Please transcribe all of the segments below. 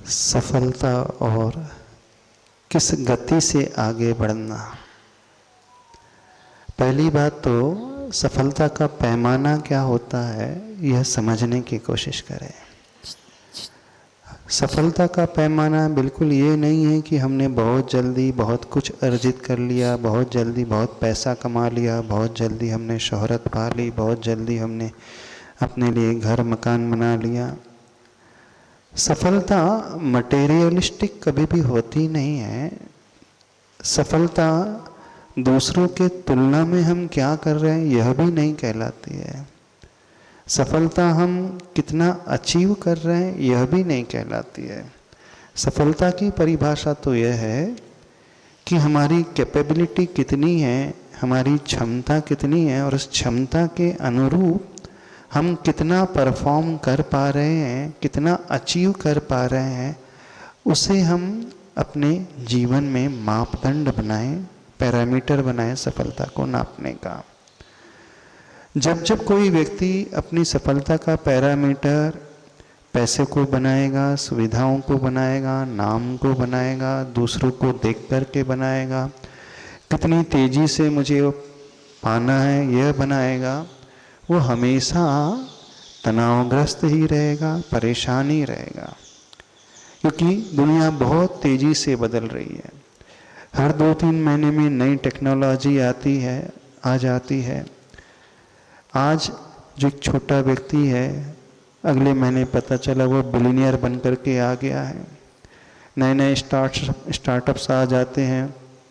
सफलता और किस गति से आगे बढ़ना। पहली बात तो सफलता का पैमाना क्या होता है यह समझने की कोशिश करें। सफलता का पैमाना बिल्कुल ये नहीं है कि हमने बहुत जल्दी बहुत कुछ अर्जित कर लिया, बहुत जल्दी बहुत पैसा कमा लिया, बहुत जल्दी हमने शोहरत पा ली, बहुत जल्दी हमने अपने लिए घर मकान बना लिया। सफलता मटेरियलिस्टिक कभी भी होती नहीं है। सफलता दूसरों के तुलना में हम क्या कर रहे हैं यह भी नहीं कहलाती है। सफलता हम कितना अचीव कर रहे हैं यह भी नहीं कहलाती है। सफलता की परिभाषा तो यह है कि हमारी कैपेबिलिटी कितनी है, हमारी क्षमता कितनी है और उस क्षमता के अनुरूप हम कितना परफॉर्म कर पा रहे हैं, कितना अचीव कर पा रहे हैं, उसे हम अपने जीवन में मापदंड बनाएं, पैरामीटर बनाएं सफलता को नापने का। जब जब कोई व्यक्ति अपनी सफलता का पैरामीटर पैसे को बनाएगा, सुविधाओं को बनाएगा, नाम को बनाएगा, दूसरों को देख कर के बनाएगा, कितनी तेजी से मुझे पाना है यह बनाएगा, वो हमेशा तनावग्रस्त ही रहेगा, परेशान ही रहेगा। क्योंकि दुनिया बहुत तेजी से बदल रही है। हर 2-3 महीने में नई टेक्नोलॉजी आती है, आ जाती है। आज जो एक छोटा व्यक्ति है अगले महीने पता चला वो बिलियनियर बन करके आ गया है। नए नए स्टार्टअप्स आ जाते हैं,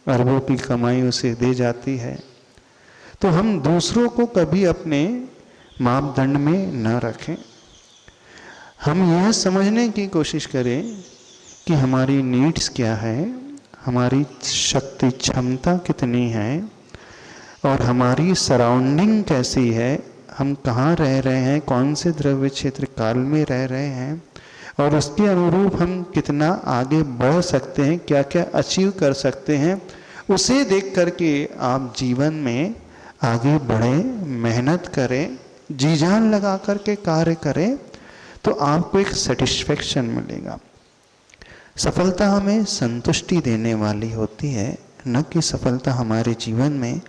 अरबों की कमाई उसे दे जाती है। तो हम दूसरों को कभी अपने मापदंड में न रखें। हम यह समझने की कोशिश करें कि हमारी नीड्स क्या है, हमारी शक्ति क्षमता कितनी है और हमारी सराउंडिंग कैसी है, हम कहाँ रह रहे हैं, कौन से द्रव्य क्षेत्र काल में रह रहे हैं और उसके अनुरूप हम कितना आगे बढ़ सकते हैं, क्या क्या अचीव कर सकते हैं, उसे देख करके आप जीवन में आगे बढ़ें, मेहनत करें, जी जान लगा करके कार्य करें तो आपको एक सेटिस्फेक्शन मिलेगा। सफलता हमें संतुष्टि देने वाली होती है, न कि सफलता हमारे जीवन में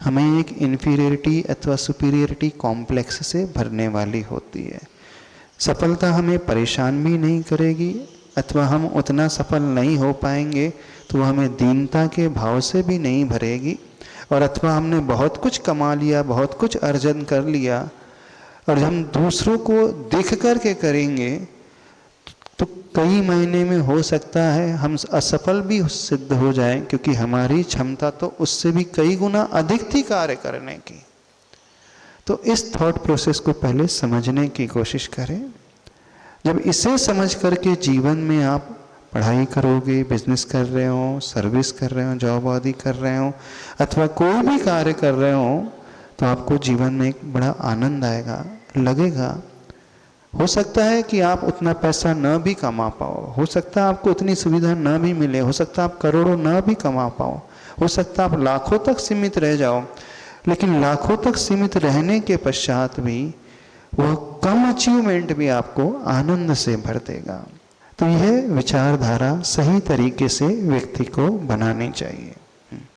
हमें एक इन्फीरियरिटी अथवा सुपीरियरिटी कॉम्प्लेक्स से भरने वाली होती है। सफलता हमें परेशान भी नहीं करेगी अथवा हम उतना सफल नहीं हो पाएंगे तो हमें दीनता के भाव से भी नहीं भरेगी। और अथवा हमने बहुत कुछ कमा लिया, बहुत कुछ अर्जन कर लिया और हम दूसरों को देख कर के करेंगे तो कई महीने में हो सकता है हम असफल भी सिद्ध हो जाएं, क्योंकि हमारी क्षमता तो उससे भी कई गुना अधिक थी कार्य करने की। तो इस थॉट प्रोसेस को पहले समझने की कोशिश करें। जब इसे समझ करके जीवन में आप पढ़ाई करोगे, बिजनेस कर रहे हो, सर्विस कर रहे हो, जॉब आदि कर रहे हो अथवा कोई भी कार्य कर रहे हो तो आपको जीवन में एक बड़ा आनंद आएगा, लगेगा। हो सकता है कि आप उतना पैसा न भी कमा पाओ, हो सकता है आपको उतनी सुविधा न भी मिले, हो सकता है आप करोड़ों न भी कमा पाओ, हो सकता है आप लाखों तक सीमित रह जाओ, लेकिन लाखों तक सीमित रहने के पश्चात भी वह कम अचीवमेंट भी आपको आनंद से भर देगा। तो यह विचारधारा सही तरीके से व्यक्ति को बनानी चाहिए।